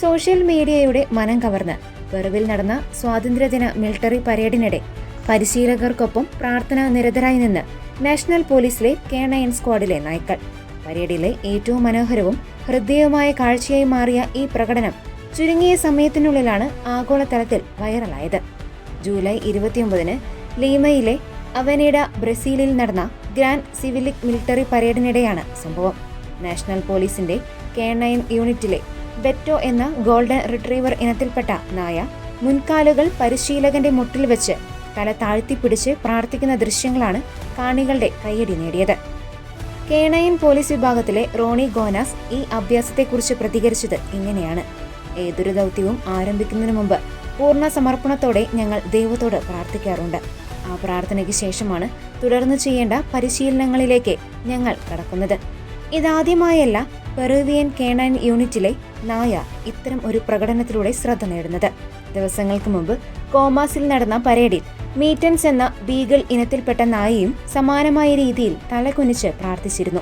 Social മീഡിയയുടെ മനം കവർന്ന് പെറുവിൽ നടന്ന സ്വാതന്ത്ര്യദിന മിലിറ്ററി പരേഡിനിടെ പരിശീലകർക്കൊപ്പം പ്രാർത്ഥനാ നിരതരായി നിന്ന് നാഷണൽ പോലീസിലെ K9 സ്ക്വാഡിലെ നായ്ക്കൾ. പരേഡിലെ ഏറ്റവും മനോഹരവും ഹൃദ്യവുമായ കാഴ്ചയായി മാറിയ ഈ പ്രകടനം ചുരുങ്ങിയ സമയത്തിനുള്ളിലാണ് ആഗോളതലത്തിൽ വൈറലായത്. ജൂലൈ 29-ന് ലീമയിലെ അവനീഡ ബ്രസീലിൽ നടന്ന ഗ്രാൻഡ് സിവിലിക് മിലിറ്ററി പരേഡിനിടെയാണ് സംഭവം. നാഷണൽ പോലീസിന്റെ K9 യൂണിറ്റിലെ ബെറ്റോ എന്ന ഗോൾഡൻ റിട്രീവർ ഇനത്തിൽപ്പെട്ട നായ മുൻകാലുകൾ പരിശീലകന്റെ മുട്ടിൽ വെച്ച് തല താഴ്ത്തിപ്പിടിച്ച് പ്രാർത്ഥിക്കുന്ന ദൃശ്യങ്ങളാണ് കാണികളുടെ കയ്യടി നേടിയത്. K9 പോലീസ് വിഭാഗത്തിലെ റോണി ഗോനാസ് ഈ അഭ്യാസത്തെക്കുറിച്ച് പ്രതികരിച്ചത് ഇങ്ങനെയാണ്: ഏതൊരു ദൗത്യവും ആരംഭിക്കുന്നതിന് മുമ്പ് പൂർണ്ണ സമർപ്പണത്തോടെ ഞങ്ങൾ ദൈവത്തോട് പ്രാർത്ഥിക്കാറുണ്ട്. ആ പ്രാർത്ഥനയ്ക്ക് ശേഷമാണ് തുടർന്ന് ചെയ്യേണ്ട പരിശീലനങ്ങളിലേക്ക് ഞങ്ങൾ കടക്കുന്നത്. ഇതാദ്യമായല്ല പെറുവിയൻ K9 യൂണിറ്റിലെ നായ ഇത്തരം ഒരു പ്രകടനത്തിലൂടെ ശ്രദ്ധ നേടുന്നത്. ദിവസങ്ങൾക്ക് മുമ്പ് കോമാസിൽ നടന്ന പരേഡിൽ മീറ്റൻസ് എന്ന ബീഗിൾ ഇനത്തിൽപ്പെട്ട നായയും സമാനമായ രീതിയിൽ തലകുനിച്ച് പ്രാർത്ഥിച്ചിരുന്നു.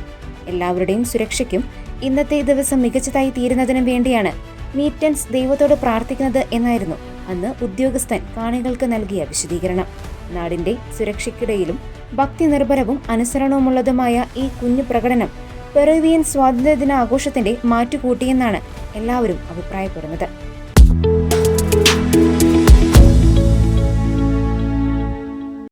എല്ലാവരുടെയും സുരക്ഷയ്ക്കും ഇന്നത്തെ ദിവസം മികച്ചതായി തീരുന്നതിനും വേണ്ടിയാണ് മീറ്റൻസ് ദൈവത്തോട് പ്രാർത്ഥിക്കുന്നത് എന്നായിരുന്നു അന്ന് ഉദ്യോഗസ്ഥൻ കാണികൾക്ക് നൽകിയ വിശദീകരണം. നാടിന്റെ സുരക്ഷയ്ക്കിടയിലും ഭക്തി നിർഭരവും അനുസരണവുമുള്ളതുമായ ഈ കുഞ്ഞു പ്രകടനം പെറുവിയൻ സ്വാതന്ത്ര്യദിന ആഘോഷത്തിന്റെ മാറ്റുകൂട്ടിയെന്നാണ് എല്ലാവരും അഭിപ്രായപ്പെടുന്നത്.